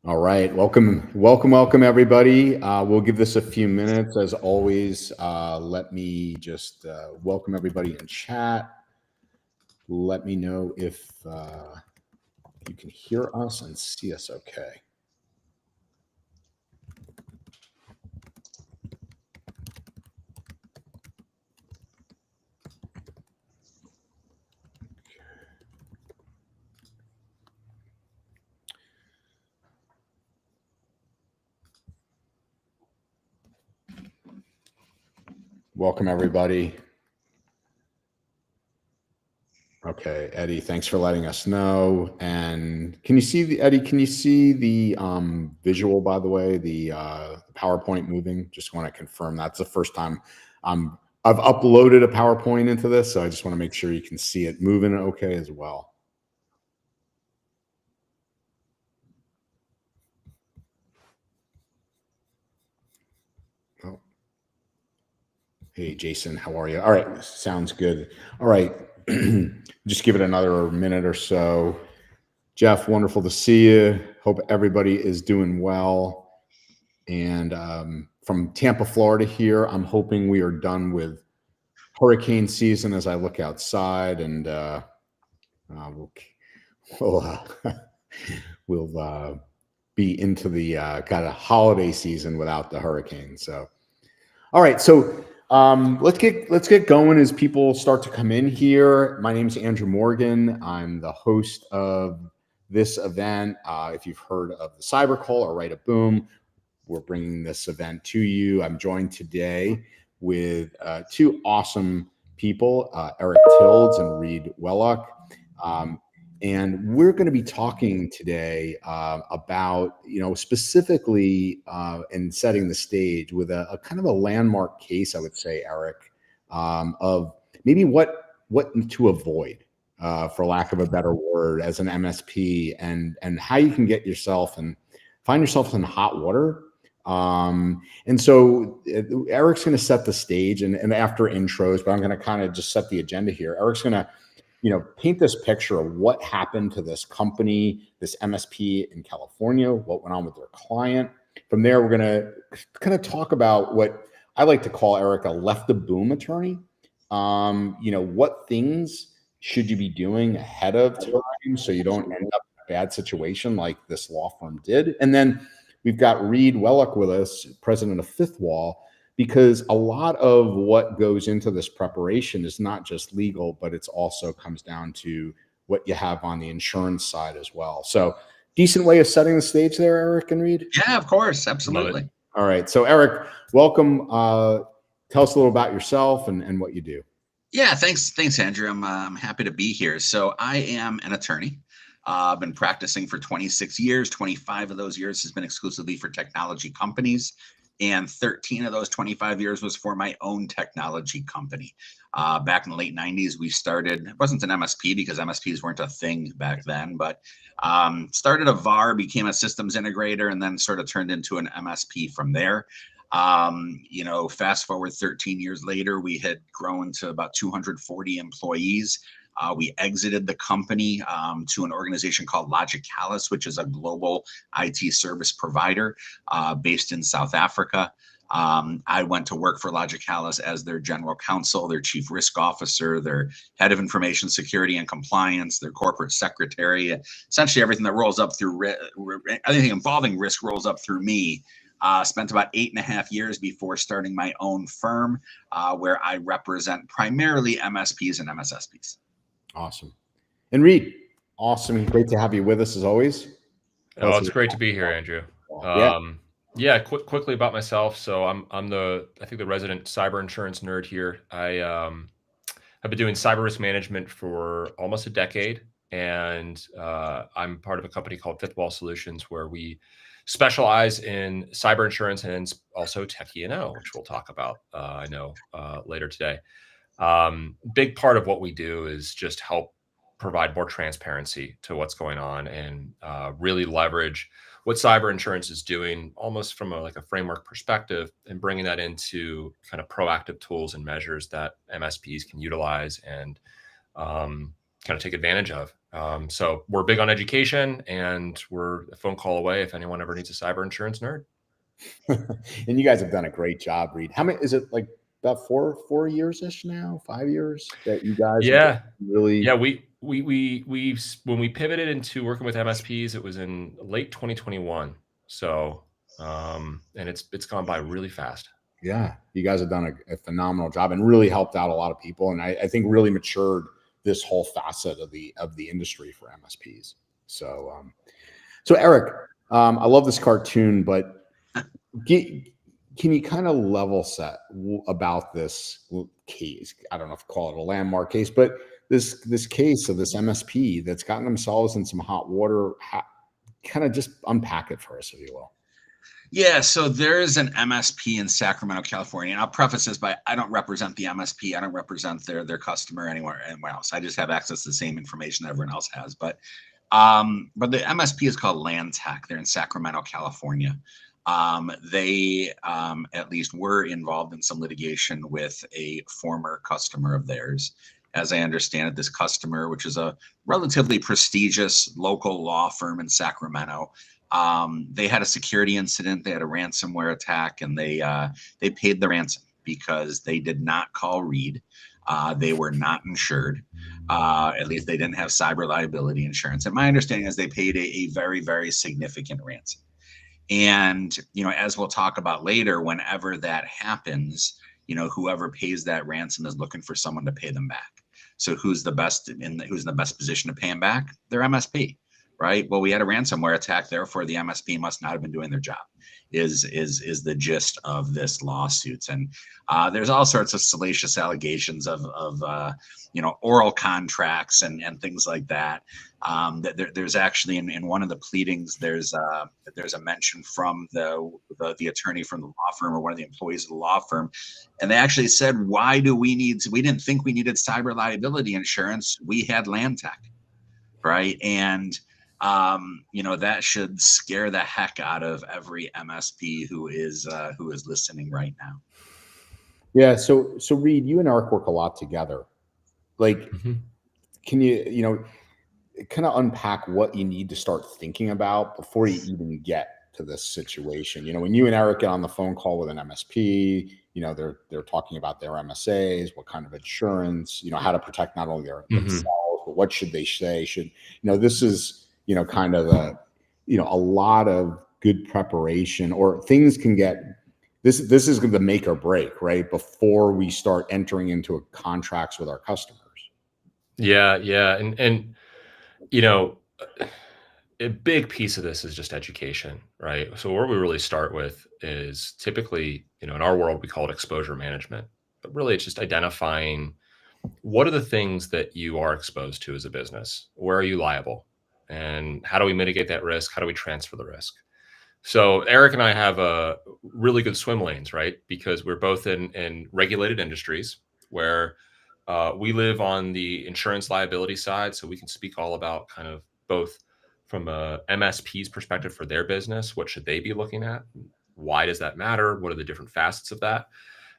All right, welcome, everybody. We'll give this a few minutes. As always, let me just welcome everybody in chat. Let me know if you can hear us and see us okay. Welcome, everybody. Okay, Eddie, thanks for letting us know. And can you see Eddie? Can you see the visual? By the way, the PowerPoint moving. Just want to confirm that's the first time I've uploaded a PowerPoint into this, so I just want to make sure you can see it moving okay as well. Oh. Hey, Jason, how are you? All right, sounds good. All right, just give it another minute or so. Jeff, wonderful to see you. Hope everybody is doing well. And from Tampa, Florida here, I'm hoping we are done with hurricane season as I look outside, and we'll be into the kind of holiday season without the hurricane. So, all right, so let's get going as people start to come in here. My name is Andrew Morgan. I'm the host of this event. If you've heard of the Cyber Call or Write a Boom, we're bringing this event to you. I'm joined today with two awesome people, Eric Tilds and Reid Wellock. And we're going to be talking today about, specifically and setting the stage with a kind of a landmark case, I would say, Eric, of maybe what to avoid, for lack of a better word, as an MSP, and how you can get yourself and find yourself in hot water. And so Eric's going to set the stage and after intros, but I'm going to kind of just set the agenda here. Eric's going to paint this picture of what happened to this company, this MSP in California, what went on with their client. From there, we're going to kind of talk about what I like to call, Eric, a left the boom attorney. What things should you be doing ahead of time so you don't end up in a bad situation like this law firm did? And then we've got Reid Wellock with us, president of Fifth Wall, because a lot of what goes into this preparation is not just legal, but it's also comes down to what you have on the insurance side as well. So decent way of setting the stage there, Eric and Reid? Yeah, of course. Absolutely. All right. So Eric, welcome. Tell us a little about yourself and what you do. Yeah, thanks, Andrew. I'm happy to be here. So I am an attorney. I've been practicing for 26 years. 25 of those years has been exclusively for technology companies, and 13 of those 25 years was for my own technology company. Back in the late 90s, we started, it wasn't an MSP because MSPs weren't a thing back then, but started a VAR, became a systems integrator, and then sort of turned into an MSP from there. Fast forward 13 years later, we had grown to about 240 employees. We exited the company to an organization called Logicalis, which is a global IT service provider based in South Africa. I went to work for Logicalis as their general counsel, their chief risk officer, their head of information security and compliance, their corporate secretary. Essentially everything that rolls up through, anything involving risk rolls up through me. Spent about 8.5 years before starting my own firm, where I represent primarily MSPs and MSSPs. Awesome. And Reid, awesome. Great to have you with us as always. Oh, it's great to be here, Andrew. Quickly about myself. So I'm I think the resident cyber insurance nerd here. I've been doing cyber risk management for almost a decade, and I'm part of a company called Fifth Wall Solutions, where we specialize in cyber insurance and also tech E&O, which we'll talk about, I know, later today. Big part of what we do is just help provide more transparency to what's going on and really leverage what cyber insurance is doing almost from a framework perspective and bringing that into kind of proactive tools and measures that MSPs can utilize and kind of take advantage of So we're big on education, and we're a phone call away if anyone ever needs a cyber insurance nerd. And you guys have done a great job, Reid. How many is it, like about four years-ish now, 5 years that you guys have Yeah. really? Yeah, we when we pivoted into working with MSPs, it was in late 2021. So, and it's gone by really fast. Yeah, you guys have done a phenomenal job and really helped out a lot of people, and I think really matured this whole facet of the industry for MSPs. So, so Eric, I love this cartoon, but can you kind of level set about this case? I don't know if you call it a landmark case, but this case of this MSP that's gotten themselves in some hot water. Kind of just unpack it for us, if you will. Yeah, so there's an MSP in Sacramento, California, and I'll preface this by I don't represent the MSP. I don't represent their customer anywhere else. I just have access to the same information that everyone else has. But the MSP is called Lantech. They're in Sacramento, California. They at least were involved in some litigation with a former customer of theirs. As I understand it, this customer, which is a relatively prestigious local law firm in Sacramento, they had a security incident. They had a ransomware attack, and they paid the ransom because they did not call Reid. They were not insured. At least they didn't have cyber liability insurance. And my understanding is they paid a very, very significant ransom. And, as we'll talk about later, whenever that happens, whoever pays that ransom is looking for someone to pay them back. So who's in the best position to pay them back? Their MSP. Right. Well, we had a ransomware attack. Therefore, the MSP must not have been doing their job. Is the gist of this lawsuits, and there's all sorts of salacious allegations of oral contracts and things like that. There's actually in one of the pleadings there's a mention from the attorney from the law firm, or one of the employees of the law firm, and they actually said, "Why do we didn't think we needed cyber liability insurance. We had Lantech." Right. And that should scare the heck out of every MSP who is listening right now. Yeah. So Reid, you and Eric work a lot together. Like, can you kind of unpack what you need to start thinking about before you even get to this situation? When you and Eric get on the phone call with an MSP, they're talking about their MSAs, what kind of insurance, how to protect not only themselves, but what should they say? This is, kind of a lot of good preparation, or things can get, this is the make or break, right? Before we start entering into contracts with our customers. Yeah. And a big piece of this is just education, right? So where we really start with is typically, in our world, we call it exposure management, but really it's just identifying what are the things that you are exposed to as a business? Where are you liable? And how do we mitigate that risk? How do we transfer the risk? So Eric and I have a really good swim lanes, right? Because we're both in regulated industries where we live on the insurance liability side. So we can speak all about kind of both from a MSP's perspective for their business. What should they be looking at? Why does that matter? What are the different facets of that?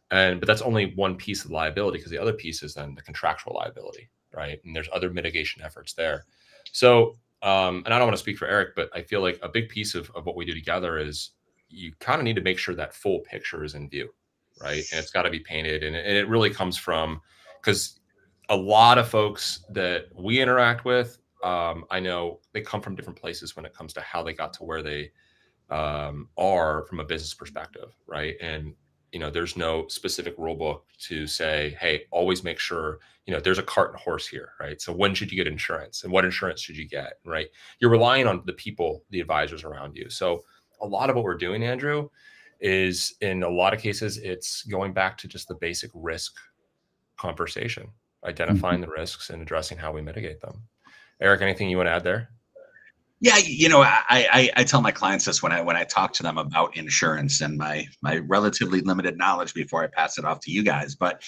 But that's only one piece of the liability, because the other piece is then the contractual liability, right? And there's other mitigation efforts there. So, and I don't want to speak for Eric, but I feel like a big piece of what we do together is you kind of need to make sure that full picture is in view, right? And it's got to be painted. And it really comes from, because a lot of folks that we interact with, I know they come from different places when it comes to how they got to where they are from a business perspective, right? And there's no specific rule book to say, hey, always make sure, there's a cart and horse here, right? So when should you get insurance, and what insurance should you get, right? You're relying on the people, the advisors around you. So a lot of what we're doing, Andrew, is in a lot of cases, it's going back to just the basic risk conversation, identifying the risks and addressing how we mitigate them. Eric, anything you want to add there? Yeah, I tell my clients this when I talk to them about insurance and my relatively limited knowledge before I pass it off to you guys. But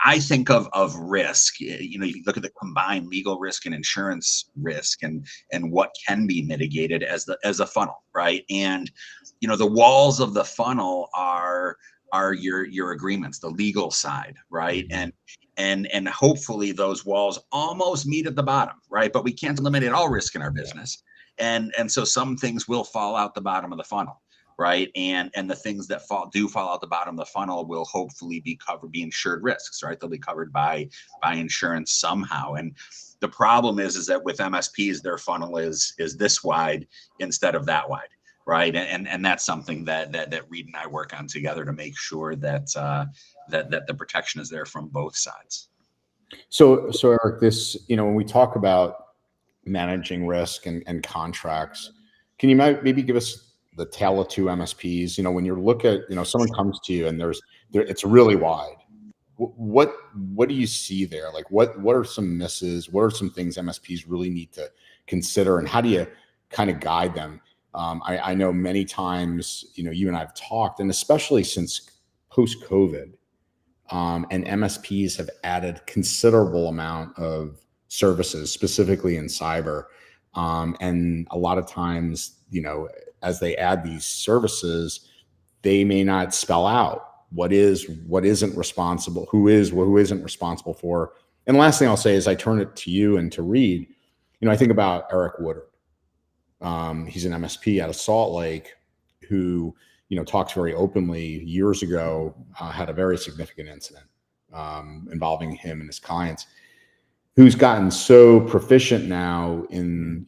I think of risk. You look at the combined legal risk and insurance risk, and what can be mitigated as a funnel, right? And the walls of the funnel are are your agreements, the legal side, right? And hopefully those walls almost meet at the bottom, right? But we can't eliminate all risk in our business. And so some things will fall out the bottom of the funnel, right? And the things that fall out the bottom of the funnel will hopefully be insured risks, right? They'll be covered by insurance somehow. And the problem is that with MSPs, their funnel is this wide instead of that wide, right? And that's something that Reid and I work on together to make sure that that the protection is there from both sides. So Eric, this, when we talk about managing risk and contracts, can you maybe give us the tale of two MSPs? When you look at, someone comes to you and it's really wide. What do you see there? Like what are some misses? What are some things MSPs really need to consider, and how do you kind of guide them? I know many times, you and I have talked, and especially since post-COVID, and MSPs have added considerable amount of services, specifically in cyber. And a lot of times, as they add these services, they may not spell out what isn't responsible, who isn't responsible for. And the last thing I'll say is I turn it to you and to Reid. I think about Eric Woodard. He's an MSP out of Salt Lake who, talks very openly. Years ago, had a very significant incident involving him and his clients, who's gotten so proficient now in,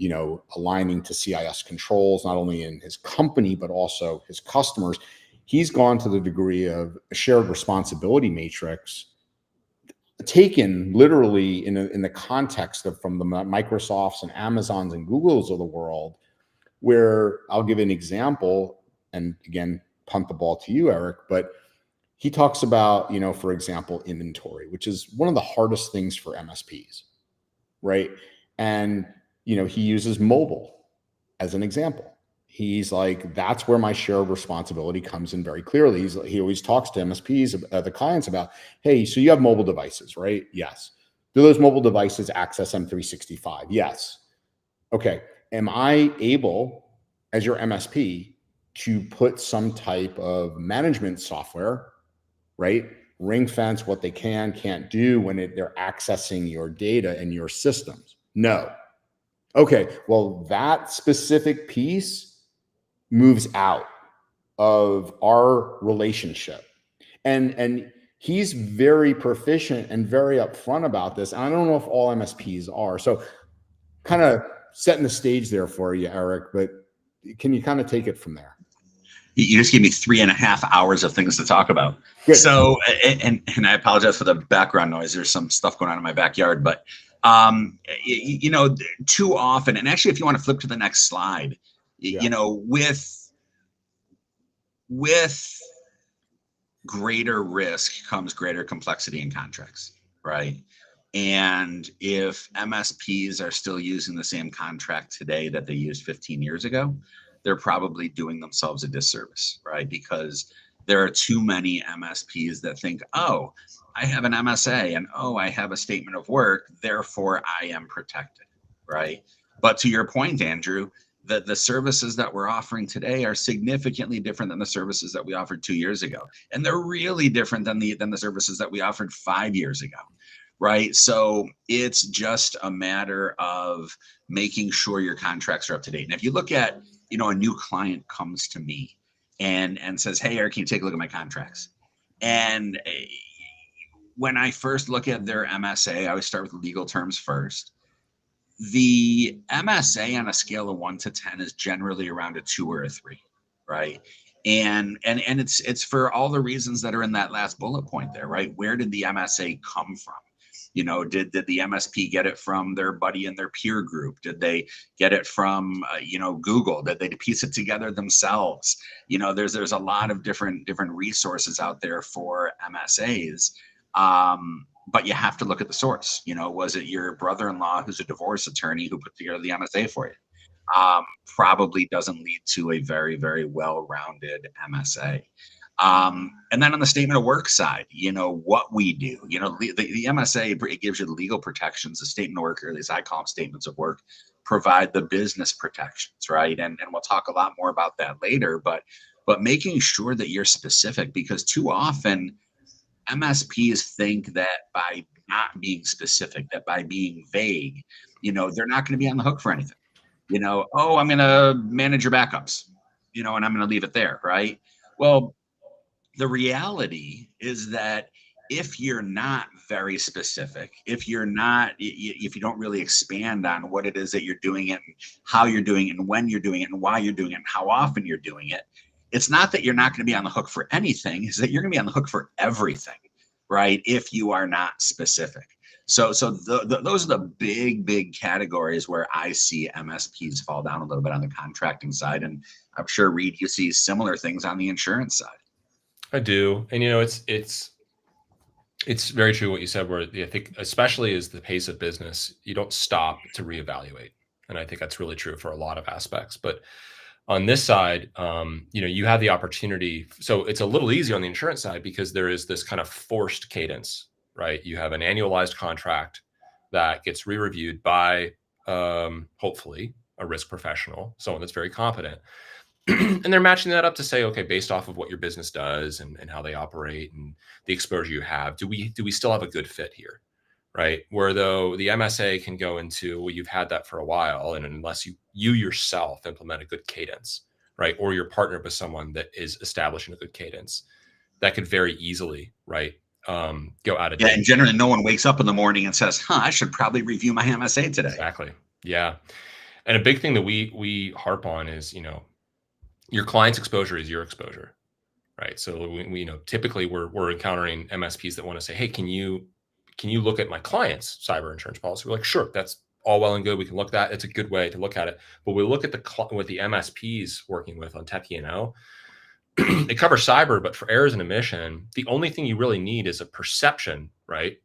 aligning to CIS controls, not only in his company, but also his customers. He's gone to the degree of a shared responsibility matrix, taken literally in the context of from the Microsofts and Amazons and Googles of the world, where I'll give an example, and again, punt the ball to you, Eric, but he talks about, for example, inventory, which is one of the hardest things for MSPs, right? And, he uses mobile as an example. He's like, that's where my share of responsibility comes in very clearly. He always talks to MSPs, the clients, about, hey, so you have mobile devices, right? Yes. Do those mobile devices access M365? Yes. Okay. Am I able, as your MSP, to put some type of management software, right? Ring fence what they can't do when they're accessing your data and your systems? No. Okay. Well, that specific piece moves out of our relationship. And he's very proficient and very upfront about this. And I don't know if all MSPs are. So kind of setting the stage there for you, Eric, but can you kind of take it from there? You just gave me 3.5 hours of things to talk about. Good. So, and I apologize for the background noise. There's some stuff going on in my backyard, but too often, and actually, if you want to flip to the next slide, with greater risk comes greater complexity in contracts, right? And if MSPs are still using the same contract today that they used 15 years ago, they're probably doing themselves a disservice, right? Because there are too many MSPs that think, oh, I have an MSA and oh, I have a statement of work, therefore I am protected, right? But to your point, Andrew, the services that we're offering today are significantly different than the services that we offered 2 years ago. And they're really different than the services that we offered 5 years ago, right? So it's just a matter of making sure your contracts are up to date. And if you look at, a new client comes to me and says, hey, Eric, can you take a look at my contracts? And when I first look at their MSA, I always start with legal terms first. The MSA on a scale of 1 to 10 is generally around a 2 or a 3, right? And it's for all the reasons that are in that last bullet point there, right? Where did the MSA come from? Did the MSP get it from their buddy in their peer group? Did they get it from Google? Did they piece it together themselves? There's a lot of different resources out there for MSAs. But you have to look at the source. Was it your brother-in-law who's a divorce attorney who put together the MSA for you? Probably doesn't lead to a very, very well-rounded MSA. And then on the statement of work side, what we do, the MSA, it gives you the legal protections. The statement of work, or at least I call them statements of work, provide the business protections, right? And we'll talk a lot more about that later, but but making sure that you're specific, because too often MSPs think that by not being specific, that by being vague, they're not going to be on the hook for anything. Oh, I'm going to manage your backups, and I'm going to leave it there, right? Well, the reality is that if you're not very specific, if you're not, if you don't really expand on what it is that you're doing it, and how you're doing it, and when you're doing it, and why you're doing it, and how often you're doing it, it's not that you're not going to be on the hook for anything, it's that you're going to be on the hook for everything, right? If you are not specific. So those are the big categories where I see MSPs fall down a little bit on the contracting side. And I'm sure, Reid, you see similar things on the insurance side. I do. And, it's very true what you said, where I think especially as the pace of business, you don't stop to reevaluate. And I think that's really true for a lot of aspects. But on this side, you have the opportunity. So it's a little easier on the insurance side because there is this kind of forced cadence, right? You have an annualized contract that gets re-reviewed by hopefully a risk professional, someone that's very competent. And they're matching that up to say, okay, based off of what your business does and how they operate and the exposure you have, do we still have a good fit here? Right. Where though the MSA can go into, well, you've had that for a while. And unless you yourself implement a good cadence, right, or you're partnered with someone that is establishing a good cadence, that could very easily, right, go out of date. Yeah, and generally no one wakes up in the morning and says, I should probably review my MSA today. Exactly. Yeah. And a big thing that we harp on is, your client's exposure is your exposure, right? So we typically we're encountering MSPs that want to say, hey, can you look at my client's cyber insurance policy? We're like, sure, that's all well and good. We can look at that. It's a good way to look at it. But we look at what the MSPs working with on Tech E&O. They cover cyber, but for errors and omission, the only thing you really need is a perception, right?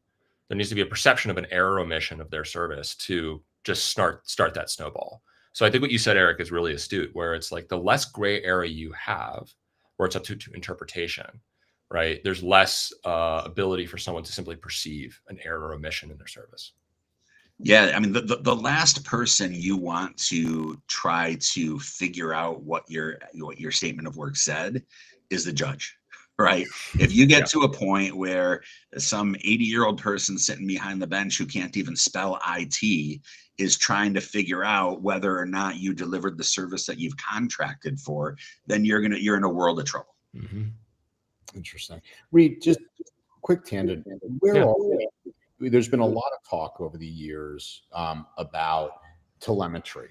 There needs to be a perception of an error or omission of their service to just start that snowball. So I think what you said, Eric, is really astute, where it's like the less gray area you have, where it's up to interpretation, right? There's less ability for someone to simply perceive an error or omission in their service. Yeah, I mean, the last person you want to try to figure out what your statement of work said is the judge, right? If you get to a point where some 80-year-old person sitting behind the bench who can't even spell IT is trying to figure out whether or not you delivered the service that you've contracted for, then you're in a world of trouble. Mm-hmm. Interesting. Reid, just quick tangent. There's been a lot of talk over the years about telemetry,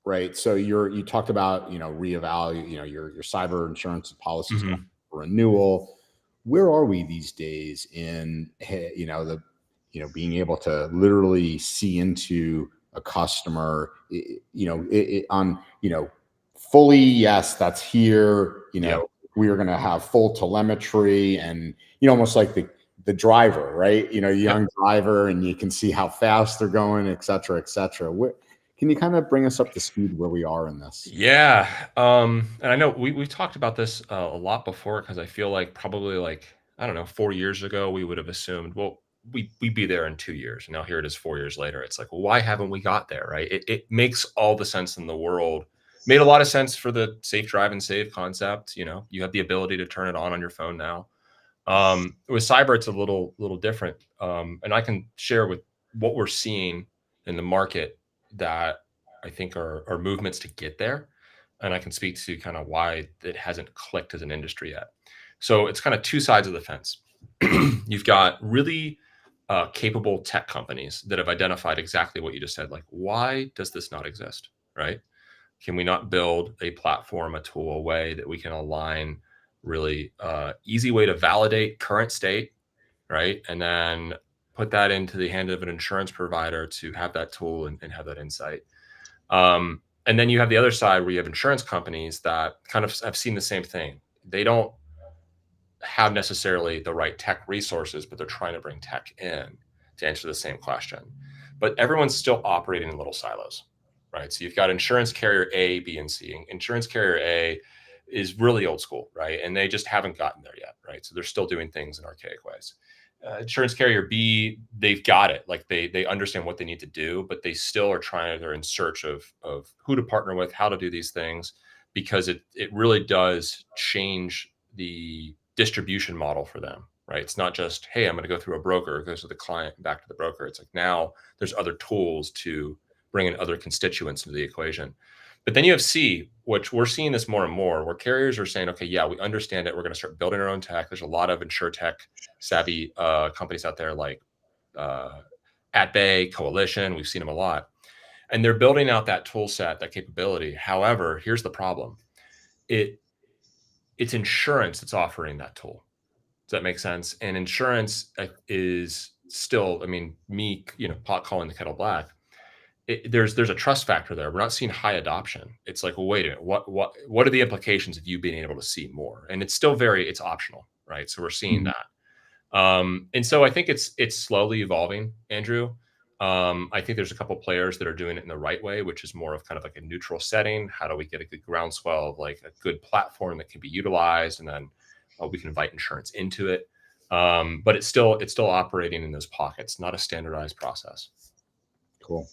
right? So you talked about reevaluate your cyber insurance policies for renewal. Where are we these days in being able to literally see into a customer, fully, yes, that's here, we are going to have full telemetry and, almost like the driver, right? Young driver, and you can see how fast they're going, et cetera, et cetera. Can you kind of bring us up to speed where we are in this? Yeah. And I know we've talked about this a lot before, because I feel like probably 4 years ago, we would have assumed, well, we'd be there in 2 years. And now here it is 4 years later. It's like, well, why haven't we got there, right? It makes all the sense in the world. Made a lot of sense for the safe drive and save concept. You have the ability to turn it on your phone now. With cyber, it's a little different. And I can share with what we're seeing in the market that I think are movements to get there. And I can speak to kind of why it hasn't clicked as an industry yet. So it's kind of two sides of the fence. You've got really capable tech companies that have identified exactly what you just said. Like, why does this not exist, right? Can we not build a platform, a tool, a way that we can align really easy way to validate current state, right? And then put that into the hand of an insurance provider to have that tool and have that insight. And then you have the other side where you have insurance companies that kind of have seen the same thing. They don't have necessarily the right tech resources, but they're trying to bring tech in to answer the same question. But everyone's still operating in little silos, right? So you've got insurance carrier A, B, and C. Insurance carrier A is really old school, right? And they just haven't gotten there yet, right? So they're still doing things in archaic ways. Insurance carrier B, they've got it. Like they understand what they need to do, but they still are they're in search of who to partner with, how to do these things, because it really does change the distribution model for them, right? It's not just, hey, I'm going to go through a broker, it goes to the client, back to the broker. It's like now there's other tools to bring in other constituents into the equation. But then you have C, which we're seeing this more and more, where carriers are saying, okay, yeah, we understand it. We're going to start building our own tech. There's a lot of insurtech savvy companies out there like At Bay, Coalition. We've seen them a lot. And they're building out that tool set, that capability. However, here's the problem. It's insurance that's offering that tool. Does that make sense? And insurance is still, I mean, me, pot calling the kettle black. There's a trust factor there. We're not seeing high adoption. It's like, well, wait a minute, what are the implications of you being able to see more? And it's still it's optional, right? So we're seeing that. And so I think it's slowly evolving, Andrew. I think there's a couple players that are doing it in the right way, which is more of kind of like a neutral setting. How do we get a good groundswell of like a good platform that can be utilized, and then we can invite insurance into it. But it's still operating in those pockets, not a standardized process. Cool.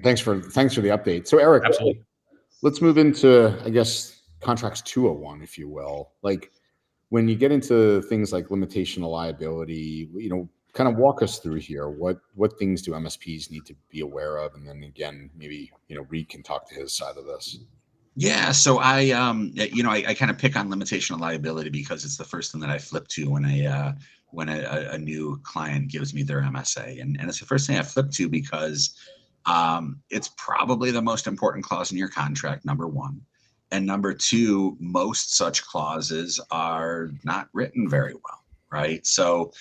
Thanks for the update. So Eric, absolutely, let's move into, I guess, contracts 201, if you will. Like when you get into things like limitation of liability, kind of walk us through here. What things do MSPs need to be aware of? And then again, maybe, Reid can talk to his side of this. Yeah, so I kind of pick on limitation of liability because it's the first thing that I flip to when a new client gives me their MSA, and it's the first thing I flip to because it's probably the most important clause in your contract, number one. And number two, most such clauses are not written very well, right? So,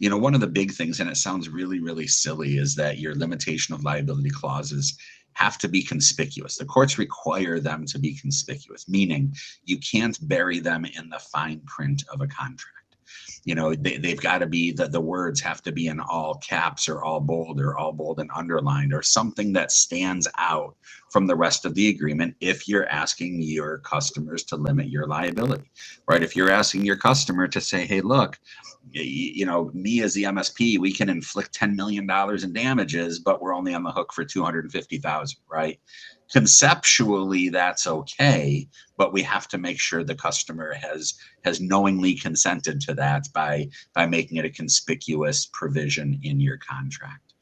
one of the big things, and it sounds really, really silly, is that your limitation of liability clauses have to be conspicuous. The courts require them to be conspicuous, meaning you can't bury them in the fine print of a contract. They've got to be, the words have to be in all caps or all bold and underlined, or something that stands out from the rest of the agreement if you're asking your customers to limit your liability, right? If you're asking your customer to say, hey, look, me as the MSP, we can inflict $10 million in damages, but we're only on the hook for 250,000, right? Conceptually, that's okay, but we have to make sure the customer has knowingly consented to that by making it a conspicuous provision in your contract.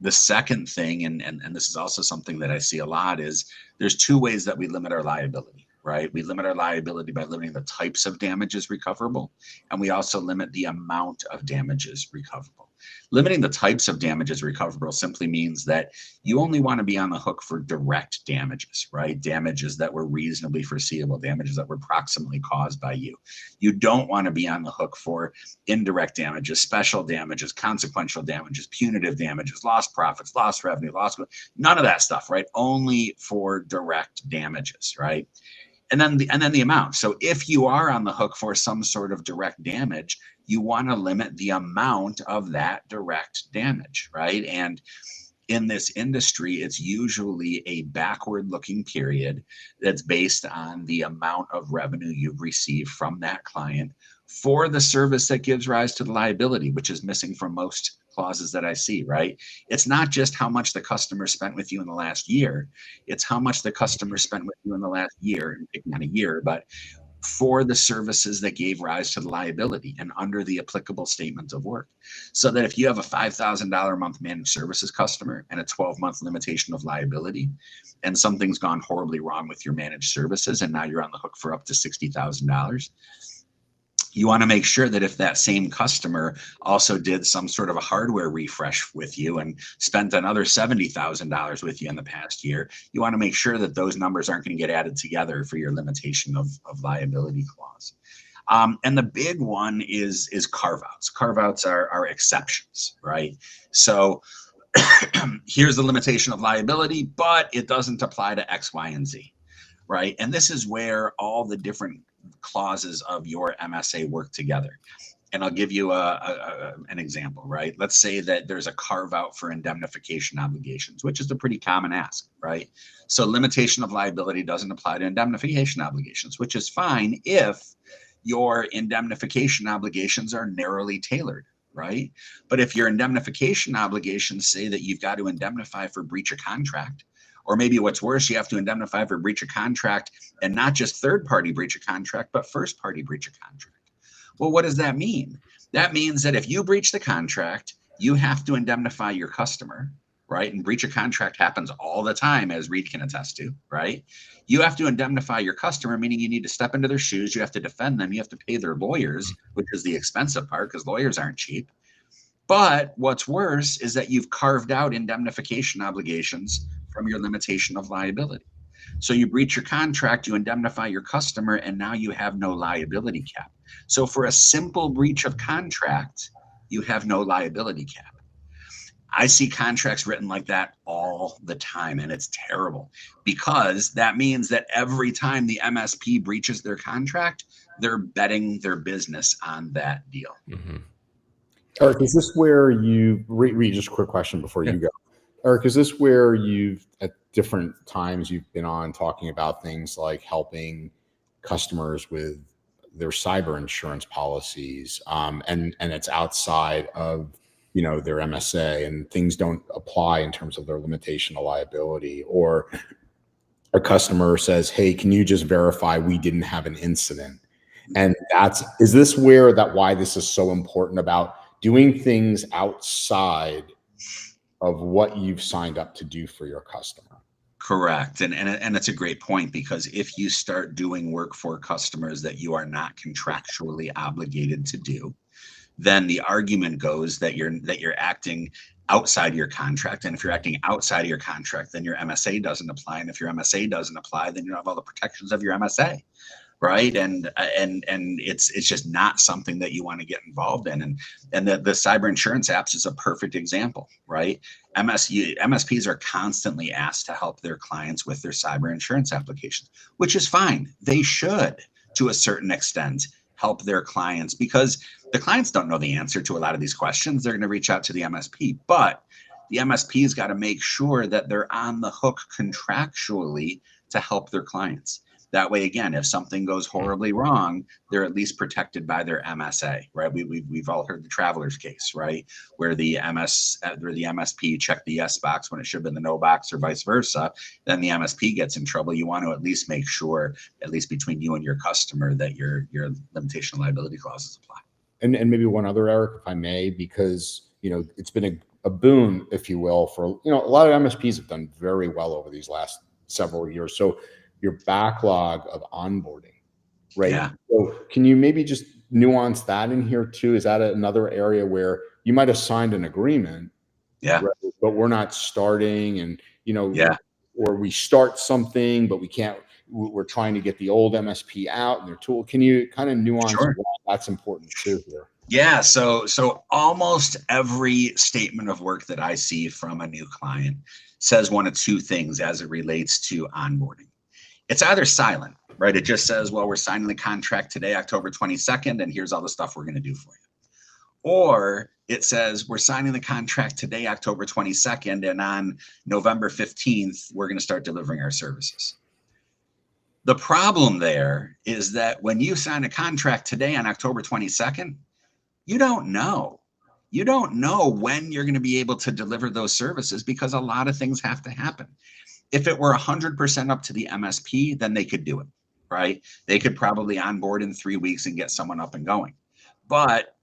The second thing, and this is also something that I see a lot, is there's two ways that we limit our liability, right? We limit our liability by limiting the types of damages recoverable, and we also limit the amount of damages recoverable. Limiting the types of damages recoverable simply means that you only want to be on the hook for direct damages, right? Damages that were reasonably foreseeable, damages that were proximately caused by you. You don't want to be on the hook for indirect damages, special damages, consequential damages, punitive damages, lost profits, lost revenue, none of that stuff, right? Only for direct damages, right? And then the amount. So if you are on the hook for some sort of direct damage, you want to limit the amount of that direct damage, right? And in this industry, it's usually a backward-looking period that's based on the amount of revenue you've received from that client for the service that gives rise to the liability, which is missing from most clauses that I see, right? It's not just how much the customer spent with you in the last year. It's how much the customer spent with you in the last year, not a year, but for the services that gave rise to the liability and under the applicable statement of work. So that if you have a $5,000 a month managed services customer and a 12-month limitation of liability, and something's gone horribly wrong with your managed services, and now you're on the hook for up to $60,000, you want to make sure that if that same customer also did some sort of a hardware refresh with you and spent another $70,000 with you in the past year, you want to make sure that those numbers aren't going to get added together for your limitation of liability clause. And the big one is carve-outs. Carve-outs are exceptions, right? So here's the limitation of liability, but it doesn't apply to X, Y, and Z, right? And this is where all the different clauses of your MSA work together. And I'll give you an example, right? Let's say that there's a carve out for indemnification obligations, which is a pretty common ask, right? So limitation of liability doesn't apply to indemnification obligations, which is fine if your indemnification obligations are narrowly tailored, right? But if your indemnification obligations say that you've got to indemnify for breach of contract, Or maybe what's worse, you have to indemnify for breach of contract, and not just third-party breach of contract, but first-party breach of contract. Well, what does that mean? That means that if you breach the contract, you have to indemnify your customer, right? And breach of contract happens all the time, as Reid can attest to, right? You have to indemnify your customer, meaning you need to step into their shoes. You have to defend them. You have to pay their lawyers, which is the expensive part because lawyers aren't cheap. But what's worse is that you've carved out indemnification obligations from your limitation of liability. So you breach your contract, you indemnify your customer, and now you have no liability cap. So for a simple breach of contract, you have no liability cap. I see contracts written like that all the time, and it's terrible because that means that every time the MSP breaches their contract, they're betting their business on that deal. Mm-hmm. Eric, is this where you read just a quick question before you go? Eric, is this where you've at different times you've been on talking about things like helping customers with their cyber insurance policies, and it's outside of their MSA and things don't apply in terms of their limitation of liability, or a customer says, hey, can you just verify we didn't have an incident? And is this why this is so important about doing things outside of what you've signed up to do for your customer? Correct. And it's a great point, because if you start doing work for customers that you are not contractually obligated to do, then the argument goes that you're acting outside your contract. And if you're acting outside of your contract, then your MSA doesn't apply. And if your MSA doesn't apply, then you don't have all the protections of your MSA. Right. And it's just not something that you want to get involved in. And the cyber insurance apps is a perfect example, right? MSPs are constantly asked to help their clients with their cyber insurance applications, which is fine. They should, to a certain extent, help their clients, because the clients don't know the answer to a lot of these questions. They're going to reach out to the MSP, but the MSP's got to make sure that they're on the hook contractually to help their clients. That way, again, if something goes horribly wrong, they're at least protected by their MSA, right? We've all heard the traveler's case, right? Where the MSP checked the yes box when it should have been the no box, or vice versa. Then the MSP gets in trouble. You want to at least make sure, at least between you and your customer, that your limitation of liability clauses apply. And maybe one other, Eric, if I may, because it's been a boon, if you will, for a lot of MSPs have done very well over these last several years. So your backlog of onboarding, right? Yeah. So can you maybe just nuance that in here too? Is that another area where you might have signed an agreement, yeah, right, but we're not starting, and yeah, or we start something, but we can't. We're trying to get the old MSP out and their tool. Can you kind of nuance Sure. why that's important too here? Yeah, so almost every statement of work that I see from a new client says one of two things as it relates to onboarding. It's either silent, right? It just says, well, we're signing the contract today, October 22nd, and here's all the stuff we're going to do for you. Or it says, we're signing the contract today, October 22nd, and on November 15th, we're going to start delivering our services. The problem there is that when you sign a contract today on October 22nd, you don't know. You don't know when you're going to be able to deliver those services, because a lot of things have to happen. If it were 100% up to the MSP, then they could do it, right? They could probably onboard in 3 weeks and get someone up and going. But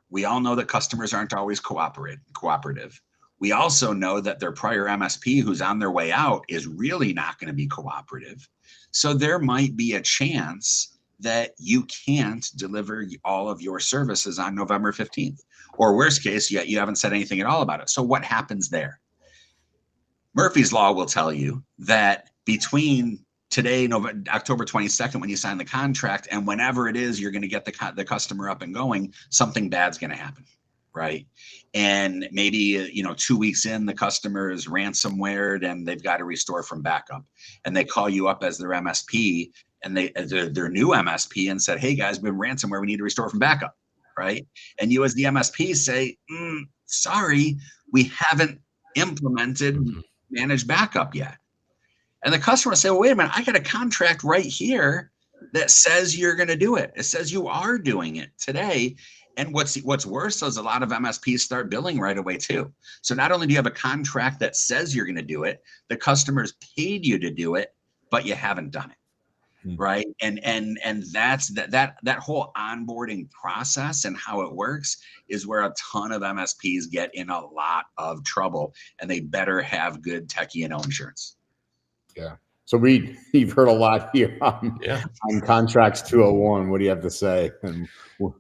we all know that customers aren't always cooperative. We also know that their prior MSP who's on their way out is really not going to be cooperative. So there might be a chance that you can't deliver all of your services on November 15th. Or worst case, yet you haven't said anything at all about it. So what happens there? Murphy's Law will tell you that between today, October 22nd, when you sign the contract, and whenever it is you're going to get the customer up and going, something bad's going to happen, right? And maybe 2 weeks in, the customer is ransomwared and they've got to restore from backup, and they call you up as their MSP, and their new MSP, and said, hey guys, we've been ransomware, we need to restore from backup, right? And you as the MSP say, sorry, we haven't implemented managed backup yet. And the customer will say, well, wait a minute, I got a contract right here that says you're going to do it. It says you are doing it today. And what's worse is a lot of MSPs start billing right away too. So not only do you have a contract that says you're going to do it, the customer's paid you to do it, but you haven't done it. Right. And that's that whole onboarding process and how it works is where a ton of MSPs get in a lot of trouble, and they better have good techie and insurance. Yeah. So Reid, you've heard a lot here on contracts 201. What do you have to say? And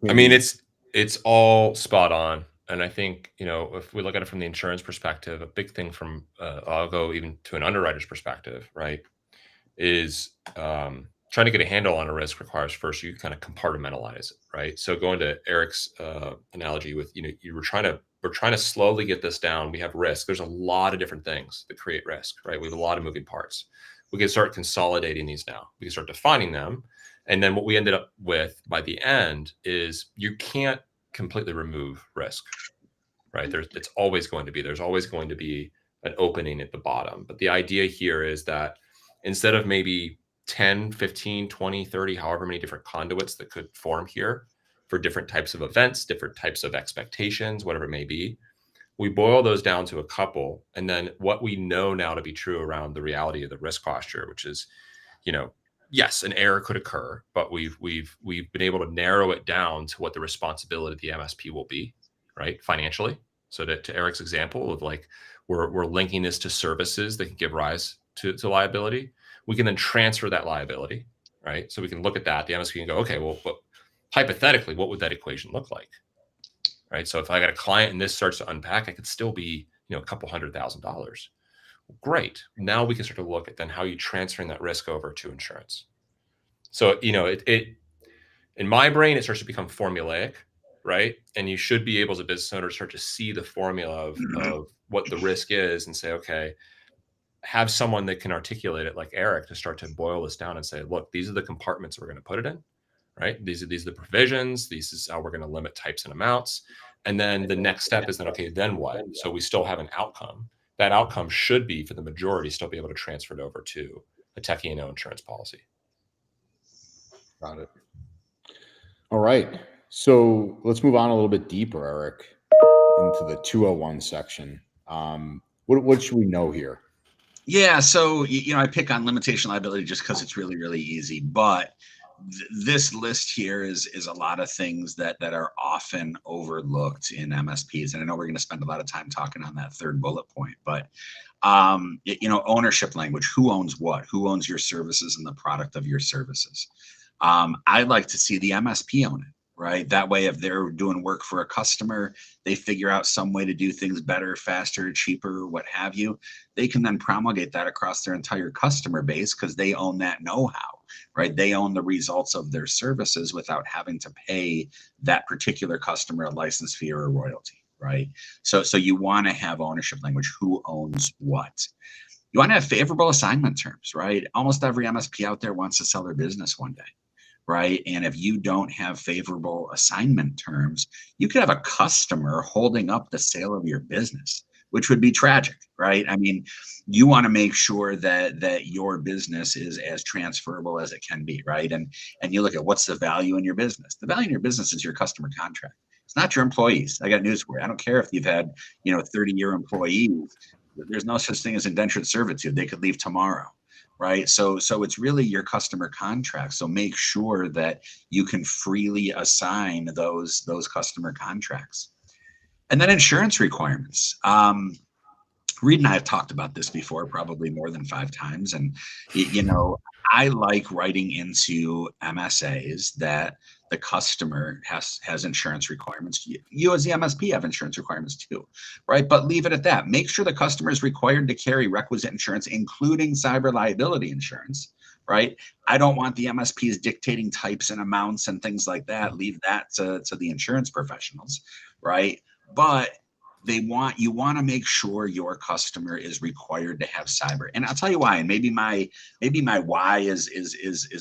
I mean, it's all spot on. And I think, you know, if we look at it from the insurance perspective, a big thing from, I'll go even to an underwriter's perspective, right, is trying to get a handle on a risk requires first you kind of compartmentalize it, right? So going to Eric's analogy with, you know, we're trying to slowly get this down. We have risk. There's a lot of different things that create risk, right? We have a lot of moving parts. We can start consolidating these now. We can start defining them. And then what we ended up with by the end is you can't completely remove risk, right? There's always going to be an opening at the bottom. But the idea here is that instead of maybe 10, 15, 20, 30, however many different conduits that could form here for different types of events, different types of expectations, whatever it may be, we boil those down to a couple. And then what we know now to be true around the reality of the risk posture, which is, you know, yes, an error could occur, but we've been able to narrow it down to what the responsibility of the MSP will be, right, financially. So to Eric's example of like, we're linking this to services that can give rise to liability. We can then transfer that liability, right? So we can look at that. The MSP can go, okay, well, but hypothetically, what would that equation look like, right? So if I got a client and this starts to unpack, I could still be, you know, a couple $100,000. Great. Now we can start to look at then how you transferring that risk over to insurance. So, you know, it in my brain, it starts to become formulaic, right? And you should be able as a business owner to start to see the formula of what the risk is and say, okay, have someone that can articulate it like Eric to start to boil this down and say, look, these are the compartments we're going to put it in, right? These are the provisions. This is how we're going to limit types and amounts. And then the next step is then, okay, then what? So we still have an outcome. That outcome should be, for the majority, still be able to transfer it over to a techie and no insurance policy. Got it. All right. So let's move on a little bit deeper, Eric, into the 201 section. What should we know here? Yeah, so you know, I pick on limitation liability just because it's really, really easy. But this list here is a lot of things that are often overlooked in MSPs, and I know we're going to spend a lot of time talking on that third bullet point. But you know, ownership language: who owns what? Who owns your services and the product of your services? I'd like to see the MSP own it. Right. That way, if they're doing work for a customer, they figure out some way to do things better, faster, cheaper, what have you. They can then promulgate that across their entire customer base because they own that know-how, right? They own the results of their services without having to pay that particular customer a license fee or a royalty, right? So you want to have ownership language. Who owns what? You want to have favorable assignment terms, right? Almost every MSP out there wants to sell their business one day. Right. And if you don't have favorable assignment terms, you could have a customer holding up the sale of your business, which would be tragic. Right. I mean, you want to make sure that your business is as transferable as it can be. Right. And you look at what's the value in your business. The value in your business is your customer contract. It's not your employees. I got news for you. I don't care if you've had, 30-year employees. There's no such thing as indentured servitude. They could leave tomorrow. Right. So it's really your customer contract. So make sure that you can freely assign those customer contracts. And then insurance requirements. Reid and I have talked about this before, probably more than 5 times. And, I like writing into MSAs that the customer has insurance requirements. You as the MSP have insurance requirements too, right? But leave it at that. Make sure the customer is required to carry requisite insurance, including cyber liability insurance, right? I don't want the MSPs dictating types and amounts and things like that. Leave that to the insurance professionals, right? But you want to make sure your customer is required to have cyber. And I'll tell you why. And maybe my why is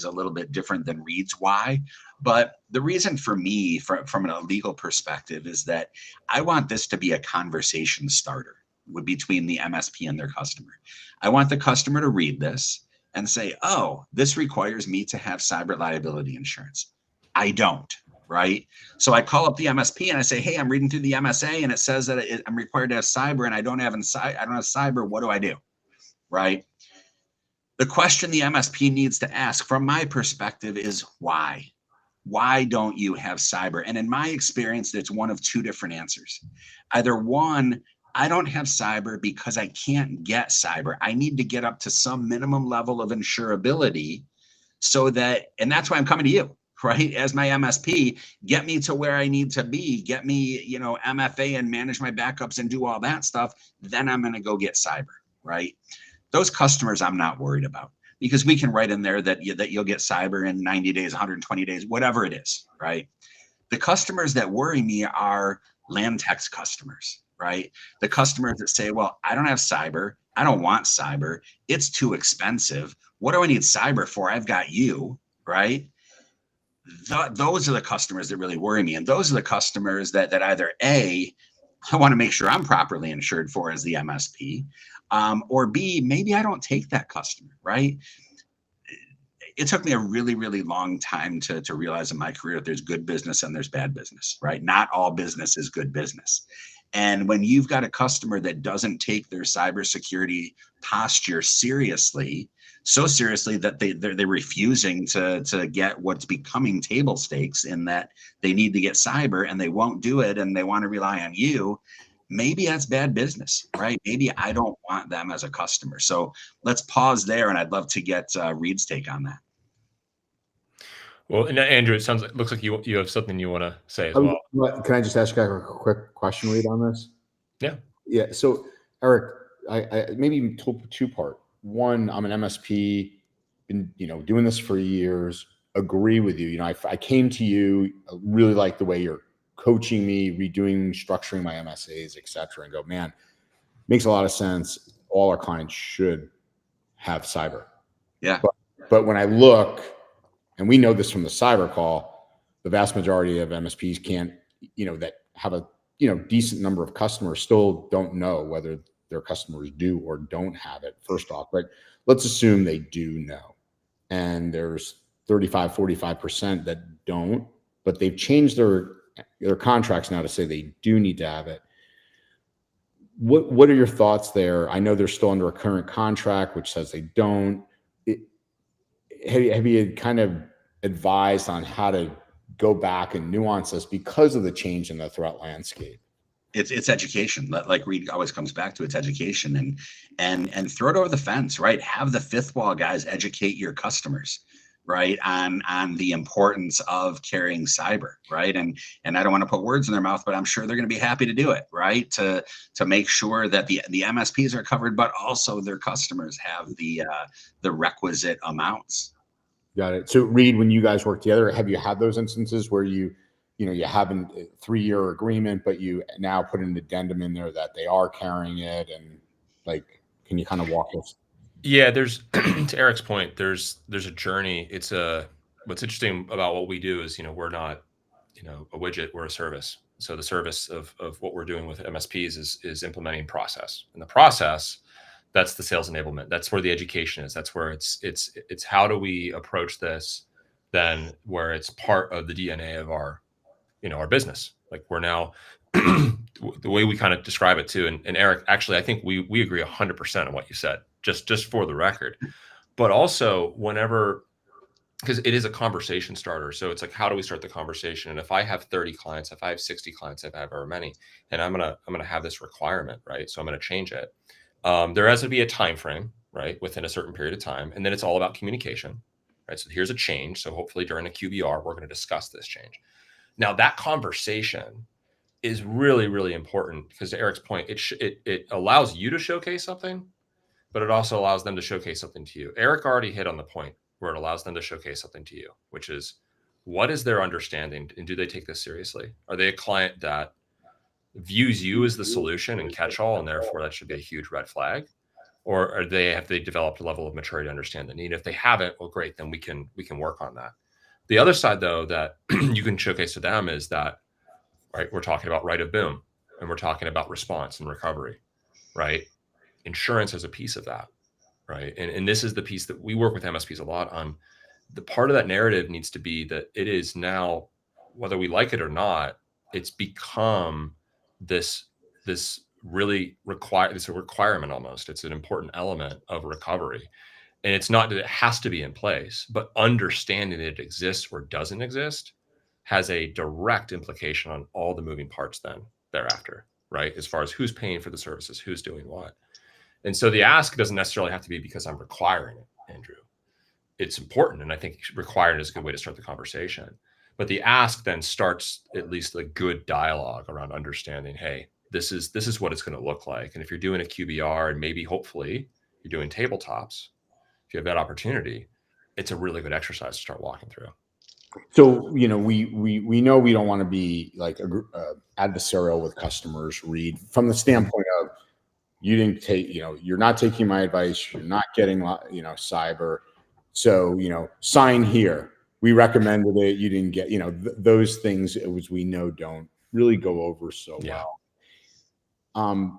a little bit different than Reid's why. But the reason for me, from a legal perspective, is that I want this to be a conversation starter between the MSP and their customer. I want the customer to read this and say, oh, this requires me to have cyber liability insurance. I don't. right? So I call up the MSP and I say, hey, I'm reading through the MSA and it says that I'm required to have cyber and I don't have cyber. What do I do? Right? The question the MSP needs to ask from my perspective is why? Why don't you have cyber? And in my experience, it's one of two different answers. Either one, I don't have cyber because I can't get cyber. I need to get up to some minimum level of insurability so that, and that's why I'm coming to you, right? As my MSP, get me to where I need to be, get me, MFA and manage my backups and do all that stuff. Then I'm going to go get cyber, right? Those customers I'm not worried about because we can write in there that you'll get cyber in 90 days, 120 days, whatever it is, right? The customers that worry me are Lantech's customers, right? The customers that say, well, I don't have cyber. I don't want cyber. It's too expensive. What do I need cyber for? I've got you, right? Those are the customers that really worry me. And those are the customers that either A, I want to make sure I'm properly insured for as the MSP, or B, maybe I don't take that customer, right? It took me a really, really long time to realize in my career that there's good business and there's bad business, right? Not all business is good business. And when you've got a customer that doesn't take their cybersecurity posture seriously, so seriously that they're refusing to get what's becoming table stakes in that they need to get cyber and they won't do it and they want to rely on you, maybe that's bad business, right? Maybe I don't want them as a customer. So let's pause there, and I'd love to get Reid's take on that. Well, and Andrew, it looks like you have something you want to say as well. Can I just ask you a quick question, Reid, on this? Yeah. Yeah. So, Eric, I maybe two-part. One, I'm an MSP, been doing this for years. Agree with you. I came to you, really like the way you're coaching me, redoing, structuring my MSAs, et cetera, and go, man, makes a lot of sense. All our clients should have cyber. Yeah. But when I look, and we know this from the cyber call, the vast majority of MSPs can't, that have a decent number of customers still don't know whether their customers do or don't have it. First off, but let's assume they do know, and there's 35, 45% that don't, but they've changed their contracts now to say they do need to have it. What are your thoughts there? I know they're still under a current contract, which says they don't. Have you kind of advised on how to go back and nuance this because of the change in the threat landscape? It's education. Like Reid always comes back to, it's education and throw it over the fence, right? Have the fifth wall guys educate your customers, right, on the importance of carrying cyber, right? And I don't want to put words in their mouth, but I'm sure they're going to be happy to do it, right? To make sure that the MSPs are covered, but also their customers have the requisite amounts. Got it. So Reid, when you guys work together, have you had those instances where you have a 3-year agreement, but you now put an addendum in there that they are carrying it, and can you kind of walk us? Yeah, there's to Eric's point, there's a journey. What's interesting about what we do is, we're not, a widget, we're a service. So the service of what we're doing with MSPs is implementing process. And the process, that's the sales enablement. That's where the education is. That's where it's how do we approach this then where it's part of the DNA of our business. Like we're now the way we kind of describe it too. And Eric, actually, I think we agree 100% on what you said, just for the record, but also because it is a conversation starter. So it's like, how do we start the conversation? And if I have 30 clients, if I have 60 clients, if I have however many, and I'm going to have this requirement, right? So I'm going to change it. There has to be a time frame, right? Within a certain period of time. And then it's all about communication, right? So here's a change. So hopefully during a QBR, we're going to discuss this change. Now that conversation is really, really important because to Eric's point, it allows you to showcase something, but it also allows them to showcase something to you. Eric already hit on the point where it allows them to showcase something to you, which is what is their understanding and do they take this seriously? Are they a client that views you as the solution and catch-all, and therefore that should be a huge red flag? Or have they developed a level of maturity to understand the need? If they haven't, well, great, then we can work on that. The other side, though, that you can showcase to them is that, right, we're talking about right of boom, and we're talking about response and recovery, right? Insurance is a piece of that, right? And this is the piece that we work with MSPs a lot on. The part of that narrative needs to be that it is now whether we like it or not, it's become this really it's a requirement almost. It's an important element of recovery. And it's not that it has to be in place, but understanding that it exists or doesn't exist has a direct implication on all the moving parts then thereafter, right? As far as who's paying for the services, who's doing what. And so the ask doesn't necessarily have to be because I'm requiring it, Andrew. It's important. And I think required is a good way to start the conversation. But the ask then starts at least a good dialogue around understanding, hey, this is what it's going to look like. And if you're doing a QBR and maybe hopefully you're doing tabletops, if you have that opportunity, it's a really good exercise to start walking through. So, you know, we know we don't want to be like adversarial with customers, Reid, from the standpoint of you didn't take, you know, you're not taking my advice, you're not getting, you know, cyber. So, you know, sign here. We recommended it. You didn't get, you know, those things, as we know, don't really go over so well.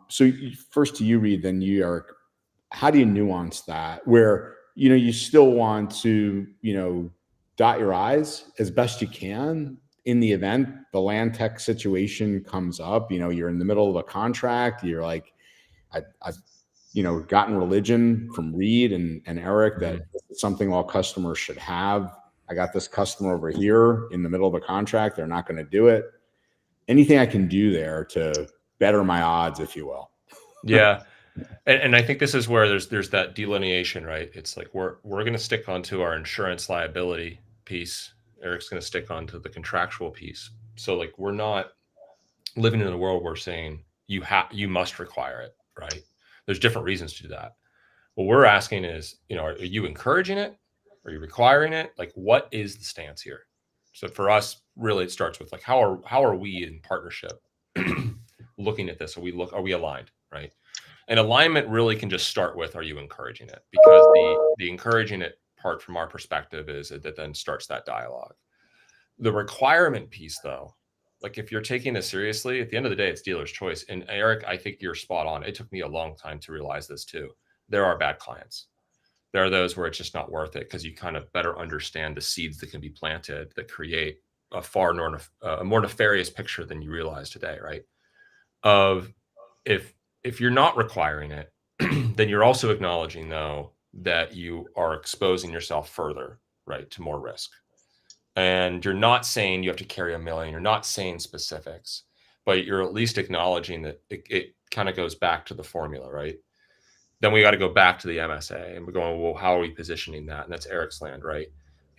So first to you, Reid, then you, Eric, how do you nuance that where, you know, you still want to, you know, dot your I's as best you can in the event the Lantech situation comes up? You know, you're in the middle of a contract. You're like, I've you know, gotten religion from Reid and Eric that it's something all customers should have. I got this customer over here in the middle of a contract. They're not going to do it. Anything I can do there to better my odds, if you will. Yeah. And I think this is where there's that delineation, right? It's like we're going to stick onto our insurance liability piece. Eric's going to stick onto the contractual piece. So like we're not living in a world where we're saying you must require it, right? There's different reasons to do that. What we're asking is, you know, are you encouraging it? Are you requiring it? Like, what is the stance here? So for us, really, it starts with like, how are we in partnership looking at this? Are we aligned, right? And alignment really can just start with, are you encouraging it? Because the encouraging it part from our perspective is that then starts that dialogue. The requirement piece, though, like if you're taking this seriously, at the end of the day, it's dealer's choice. And Eric, I think you're spot on. It took me a long time to realize this too. There are bad clients. There are those where it's just not worth it because you kind of better understand the seeds that can be planted that create a more nefarious picture than you realize today, right? Of if you're not requiring it, then you're also acknowledging though that you are exposing yourself further, right, to more risk. And you're not saying you have to carry $1 million. You're not saying specifics, but you're at least acknowledging that it kind of goes back to the formula, right? Then we got to go back to the MSA and we're going, well, how are we positioning that? And that's Eric's land, right?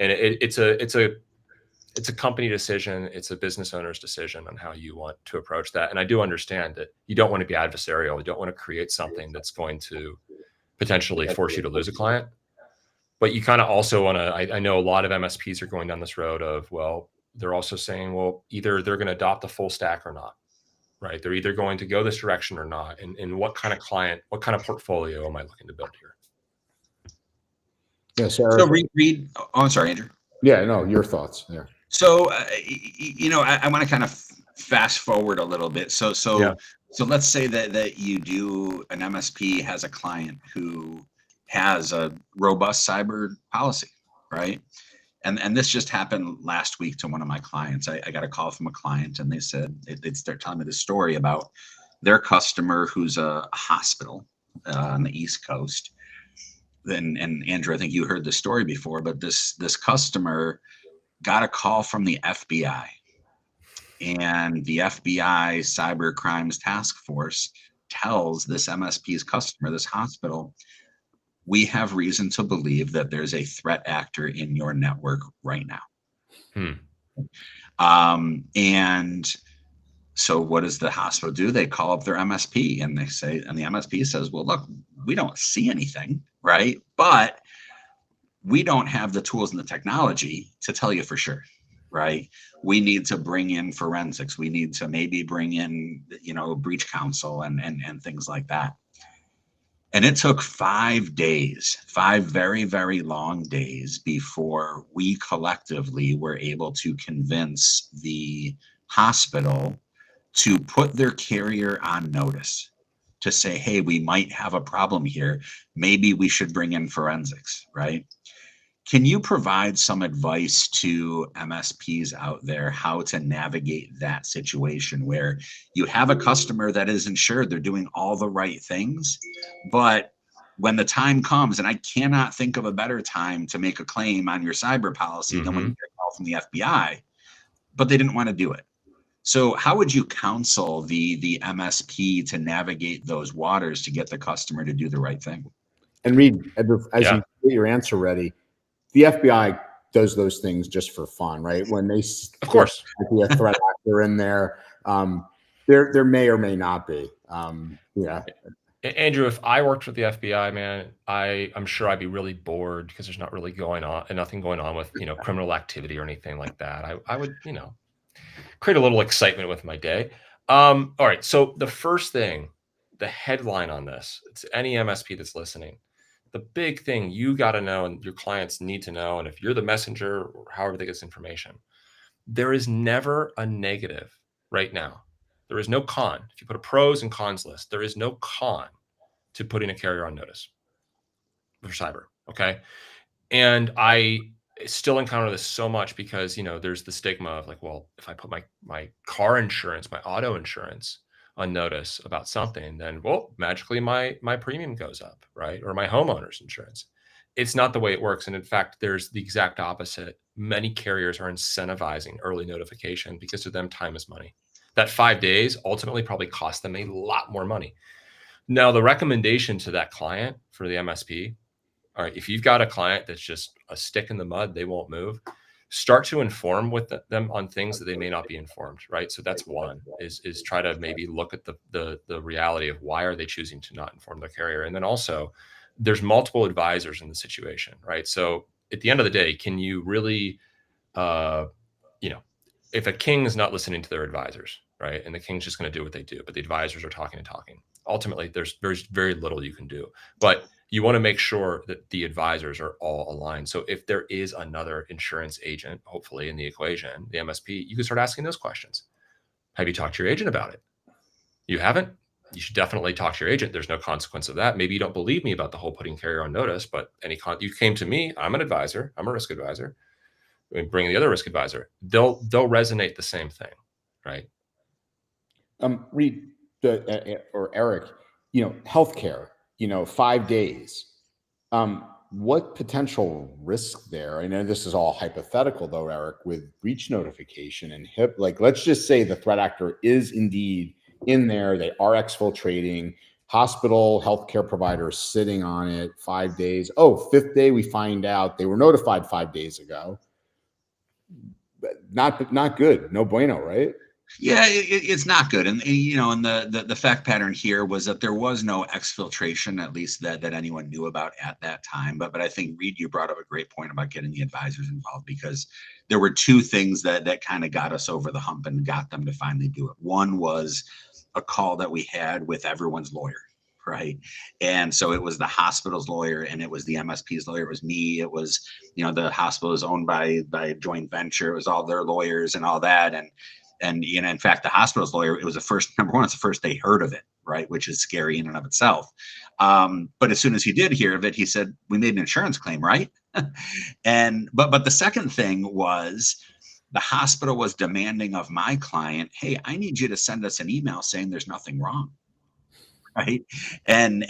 And it's a company decision. It's a business owner's decision on how you want to approach that. And I do understand that you don't want to be adversarial. You don't want to create something that's going to potentially force you to lose a client. But you kind of also want to, I know a lot of MSPs are going down this road of, well, they're also saying, well, either they're going to adopt the full stack or not, right? They're either going to go this direction or not. And what kind of client, what kind of portfolio am I looking to build here? Yeah, Sarah. So Reid, oh, I'm sorry, Andrew. Yeah, no, your thoughts. Yeah. So, you know, I want to kind of fast forward a little bit. So let's say that you do, an MSP has a client who has a robust cyber policy, right? And this just happened last week to one of my clients. I got a call from a client and they said, they're telling me the story about their customer who's a hospital on the East Coast. And Andrew, I think you heard the story before, but this customer got a call from the FBI, and the FBI Cyber Crimes Task Force tells this MSP's customer, this hospital, we have reason to believe that there's a threat actor in your network right now. And so what does the hospital do? They call up their MSP and they say, and the MSP says, well, look, we don't see anything, right? But we don't have the tools and the technology to tell you for sure, right? We need to bring in forensics. We need to maybe bring in, you know, breach counsel and things like that. And it took 5 days, 5 very, very long days before we collectively were able to convince the hospital to put their carrier on notice, to say, hey, we might have a problem here. Maybe we should bring in forensics, right? Can you provide some advice to MSPs out there how to navigate that situation where you have a customer that is insured, they're doing all the right things, but when the time comes, and I cannot think of a better time to make a claim on your cyber policy than when you get a call from the FBI, but they didn't want to do it. So how would you counsel the MSP to navigate those waters to get the customer to do the right thing? And Reid, as you get your answer ready, the FBI does those things just for fun, right? When they, of course, be a threat actor in there, there may or may not be. Yeah. Andrew, if I worked with the FBI, man, I'm sure I'd be really bored because there's not really nothing going on with, criminal activity or anything like that. I would, create a little excitement with my day. All right. So the first thing, the headline on this, it's any MSP that's listening. The big thing you got to know and your clients need to know, and if you're the messenger or however they get this information, there is never a negative right now. There is no con. If you put a pros and cons list, there is no con to putting a carrier on notice for cyber. Okay. And I still encounter this so much because, there's the stigma of like, well, if I put my car insurance, my auto insurance on notice about something, then, well, magically my premium goes up, right? Or my homeowner's insurance. It's not the way it works. And in fact, there's the exact opposite. Many carriers are incentivizing early notification because to them, time is money. That 5 days ultimately probably cost them a lot more money. Now, the recommendation to that client for the MSP, all right, if you've got a client that's just a stick in the mud, they won't move, start to inform with them on things that they may not be informed, right? So that's one, is try to maybe look at the reality of why are they choosing to not inform their carrier. And then also there's multiple advisors in the situation, right? So at the end of the day, can you really, if a king is not listening to their advisors, right? And the king's just going to do what they do, but the advisors are talking and talking. Ultimately, there's very little you can do, but you want to make sure that the advisors are all aligned. So if there is another insurance agent, hopefully in the equation, the MSP, you can start asking those questions. Have you talked to your agent about it? You haven't? You should definitely talk to your agent. There's no consequence of that. Maybe you don't believe me about the whole putting carrier on notice, but you came to me. I'm an advisor. I'm a risk advisor. Bring the other risk advisor. They'll resonate the same thing, right? Reid or Eric, healthcare, 5 days. What potential risk there? I know this is all hypothetical though, Eric, with breach notification and HIP. Like, let's just say the threat actor is indeed in there. They are exfiltrating. Hospital, healthcare providers sitting on it 5 days. Oh, 5th day, we find out they were notified 5 days ago. Not good. No bueno, right? Yeah, it's not good. And the fact pattern here was that there was no exfiltration, at least that anyone knew about at that time. But I think, Reid, you brought up a great point about getting the advisors involved, because there were two things that kind of got us over the hump and got them to finally do it. One was a call that we had with everyone's lawyer, right? And so it was the hospital's lawyer and it was the MSP's lawyer. It was me. It was, the hospital is owned by a joint venture. It was all their lawyers and all that. And in fact, the hospital's lawyer, it was number one, it's the first they heard of it, right? Which is scary in and of itself. But as soon as he did hear of it, he said, we made an insurance claim, right? But the second thing was, the hospital was demanding of my client, hey, I need you to send us an email saying there's nothing wrong, right? And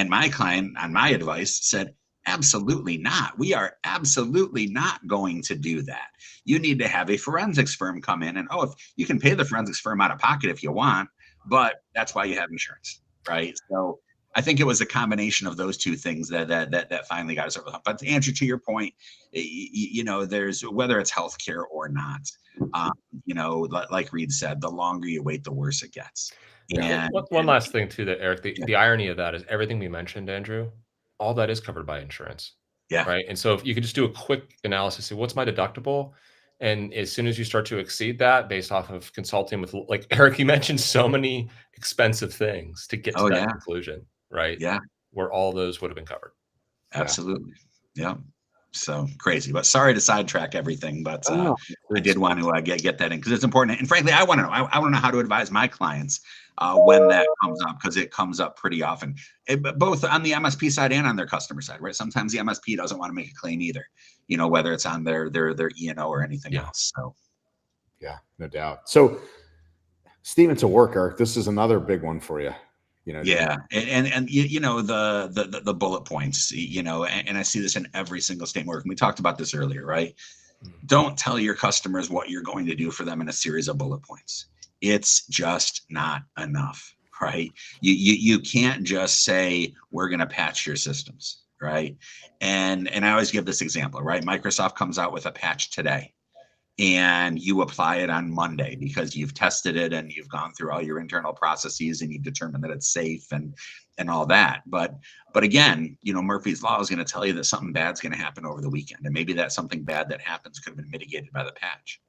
my client, on my advice, said, absolutely not. We are absolutely not going to do that. You need to have a forensics firm come in, and if you can pay the forensics firm out of pocket if you want, but that's why you have insurance, right? So I think it was a combination of those two things that finally got us over the hump. But to answer to your point, there's, whether it's healthcare or not, like Reid said, the longer you wait, the worse it gets. Yeah. One last thing too, that Eric, the irony of that is everything we mentioned, Andrew, all that is covered by insurance. Yeah. Right. And so if you could just do a quick analysis, say, what's my deductible? And as soon as you start to exceed that based off of consulting with, like Eric, you mentioned so many expensive things to get to that conclusion, right? Yeah. Where all those would have been covered. Absolutely. Yeah. So crazy, but sorry to sidetrack everything, but Oh, I did want to get that in because it's important. And frankly, I want to know. I want to know how to advise my clients when that comes up, because it comes up pretty often, both on the MSP side and on their customer side, right? Sometimes the MSP doesn't want to make a claim either, whether it's on their E&O or anything else. So yeah, no doubt. So Steven, to work, Eric, this is another big one for you. Yeah, and the bullet points, and I see this in every single statement work. And we talked about this earlier, right? Don't tell your customers what you're going to do for them in a series of bullet points. It's just not enough, right? You can't just say we're going to patch your systems, right? And I always give this example, right? Microsoft comes out with a patch today, and you apply it on Monday because you've tested it and you've gone through all your internal processes and you've determined that it's safe and all that. But again, Murphy's Law is going to tell you that something bad's going to happen over the weekend. And maybe that something bad that happens could have been mitigated by the patch.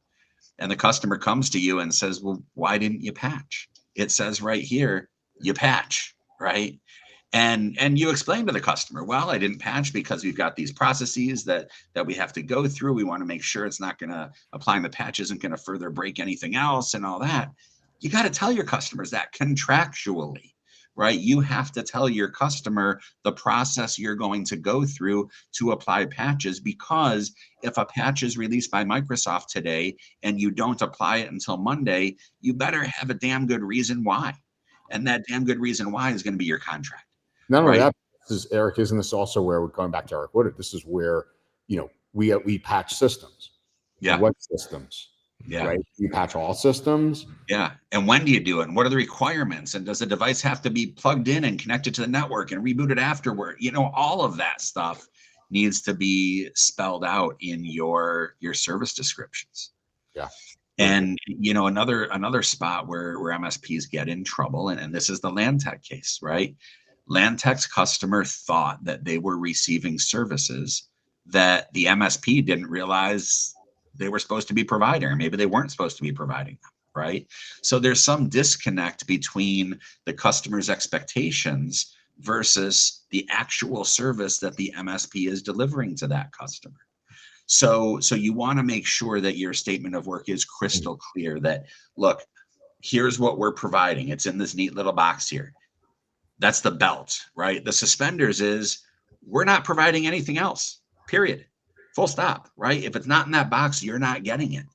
And the customer comes to you and says, well, why didn't you patch? It says right here, you patch, right? And you explain to the customer, well, I didn't patch because we've got these processes that we have to go through. We want to make sure it's not going to, applying the patch isn't going to further break anything else and all that. You got to tell your customers that contractually, right? You have to tell your customer the process you're going to go through to apply patches, because if a patch is released by Microsoft today and you don't apply it until Monday, you better have a damn good reason why. And that damn good reason why is going to be your contract. Not only that, Eric, isn't this also where we're going back to Eric Woodard? This is where, we patch systems. Yeah. What systems? Yeah. Right. You patch all systems. Yeah. And when do you do it? And what are the requirements? And does the device have to be plugged in and connected to the network and rebooted afterward? All of that stuff needs to be spelled out in your service descriptions. Yeah. And, another spot where MSPs get in trouble, and this is the Lantech case, right? Lantech's customer thought that they were receiving services that the MSP didn't realize they were supposed to be providing, or maybe they weren't supposed to be providing them, right? So there's some disconnect between the customer's expectations versus the actual service that the MSP is delivering to that customer. So you want to make sure that your statement of work is crystal clear that, look, here's what we're providing. It's in this neat little box here. That's the belt, right? The suspenders is we're not providing anything else, period. Full stop, right? If it's not in that box, you're not getting it.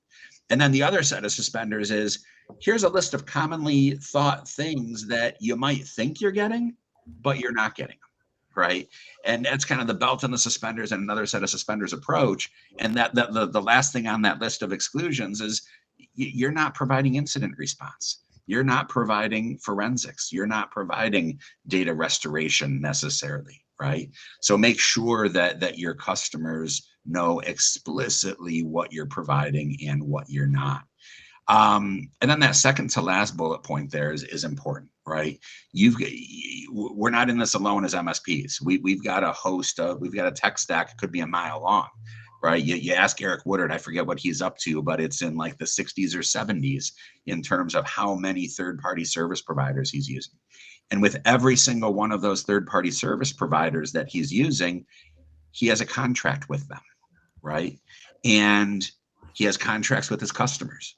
And then the other set of suspenders is here's a list of commonly thought things that you might think you're getting, but you're not getting them, right? And that's kind of the belt and the suspenders and another set of suspenders approach. And that the last thing on that list of exclusions is you're not providing incident response. You're not providing forensics. You're not providing data restoration necessarily, right? So make sure that your customers know explicitly what you're providing and what you're not. And then that second to last bullet point there is important, right? We're not in this alone as MSPs. We've got a tech stack, it could be a mile long, right? You ask Eric Woodard, I forget what he's up to, but it's in like the 60s or 70s in terms of how many third-party service providers he's using. And with every single one of those third-party service providers that he's using, he has a contract with them, right? And he has contracts with his customers.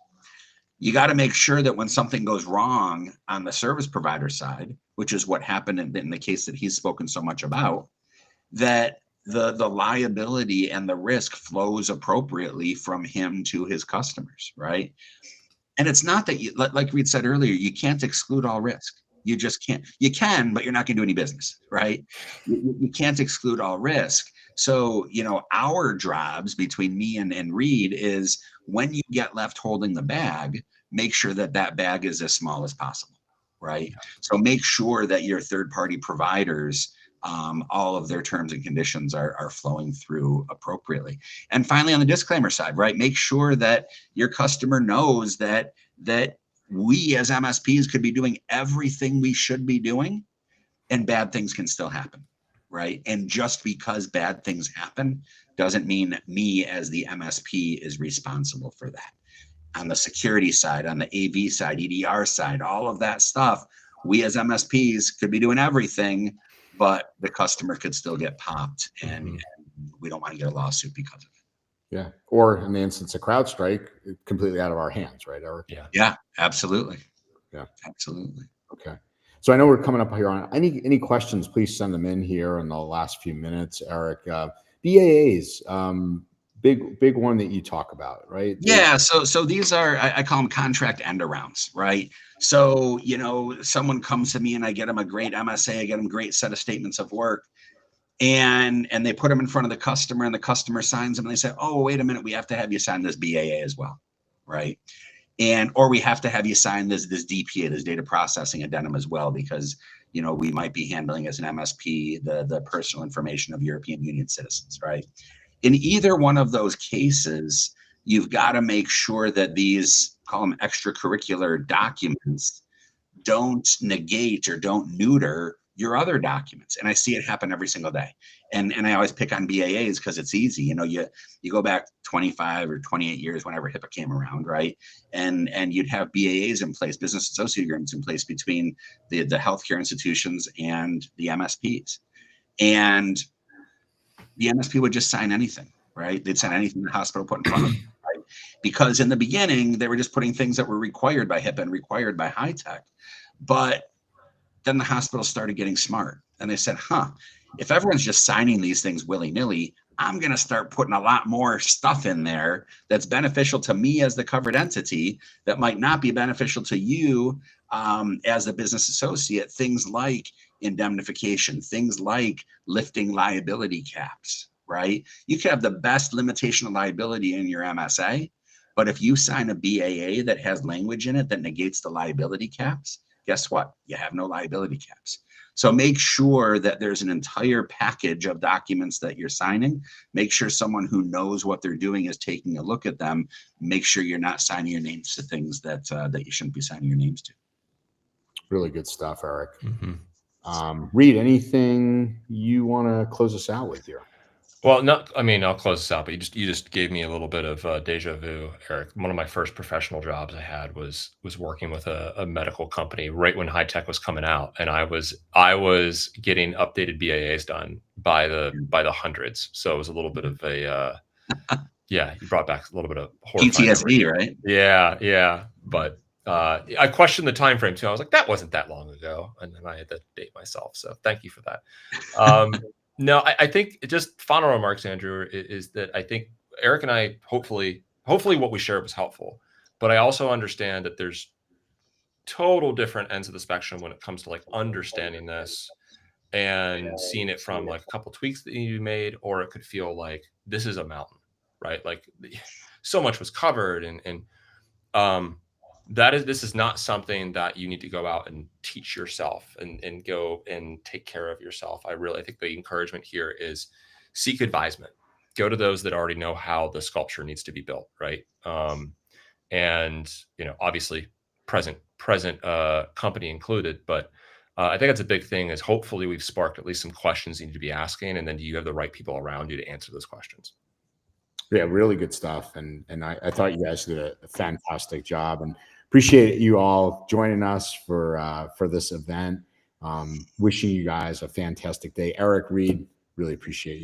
You got to make sure that when something goes wrong on the service provider side, which is what happened in the case that he's spoken so much about, that the liability and the risk flows appropriately from him to his customers, right? And it's not that you, like Reid said earlier, you can't exclude all risk. You just can't. You can, but you're not going to do any business, right? You can't exclude all risk. So, our jobs between me and Reid is when you get left holding the bag, make sure that bag is as small as possible, right? So make sure that your third-party providers, all of their terms and conditions are flowing through appropriately. And finally, on the disclaimer side, right, make sure that your customer knows that we as MSPs could be doing everything we should be doing, and bad things can still happen, right? And just because bad things happen doesn't mean me as the MSP is responsible for that. On the security side, on the AV side, EDR side, all of that stuff, we as MSPs could be doing everything, but the customer could still get popped and we don't want to get a lawsuit because of it. Yeah. Or in the instance of CrowdStrike, completely out of our hands, right, Eric? Yeah. Yeah, absolutely. Yeah. Absolutely. Okay. So I know we're coming up here on any questions, please send them in here in the last few minutes, Eric. BAAs, big one that you talk about, right? Yeah. So these are, I call them contract end arounds, right? So, someone comes to me and I get them a great MSA, I get them a great set of statements of work, and they put them in front of the customer, and the customer signs them, and they say, oh, wait a minute, we have to have you sign this BAA as well, right? Or we have to have you sign this DPA, this data processing addendum as well, because we might be handling as an MSP the personal information of European Union citizens, right? In either one of those cases, you've got to make sure that these, call them extracurricular documents, don't negate or don't neuter your other documents. And I see it happen every single day. And I always pick on BAAs because it's easy. You go back 25 or 28 years, whenever HIPAA came around, right? And you'd have BAAs in place, business associate agreements in place between the healthcare institutions and the MSPs. And the MSP would just sign anything, right? They'd sign anything the hospital put in front of them, right? Because in the beginning, they were just putting things that were required by HIPAA and required by high tech. But then the hospital started getting smart, and they said, if everyone's just signing these things willy-nilly, I'm going to start putting a lot more stuff in there that's beneficial to me as the covered entity that might not be beneficial to you as a business associate. Things like indemnification, things like lifting liability caps, right? You can have the best limitation of liability in your MSA, but if you sign a BAA that has language in it that negates the liability caps, guess what? You have no liability caps. So make sure that there's an entire package of documents that you're signing. Make sure someone who knows what they're doing is taking a look at them. Make sure you're not signing your names to things that you shouldn't be signing your names to. Really good stuff, Eric. Mm-hmm. Reid, anything you want to close us out with here? Well, I'll close this out, but you just gave me a little bit of deja vu, Eric. One of my first professional jobs I had was working with a medical company right when high tech was coming out, and I was getting updated BAAs done by the hundreds. So it was a little bit of a yeah, you brought back a little bit of horrifying PTSD, memories. right? Yeah, but I questioned the time frame too. I was like, that wasn't that long ago, and then I had to date myself. So thank you for that. No, I think just final remarks, Andrew, is that I think Eric and I, hopefully what we shared was helpful, but I also understand that there's total different ends of the spectrum when it comes to like understanding this and seeing it from like a couple tweaks that you made, or it could feel like this is a mountain, right? Like so much was covered, and this is not something that you need to go out and teach yourself and go and take care of yourself. I think the encouragement here is seek advisement. Go to those that already know how the sculpture needs to be built, right? And obviously present company included, but I think that's a big thing. Is hopefully we've sparked at least some questions you need to be asking, and then do you have the right people around you to answer those questions? Yeah, really good stuff. And I thought you guys did a fantastic job, and appreciate you all joining us for this event. Wishing you guys a fantastic day. Eric, Reid, really appreciate you.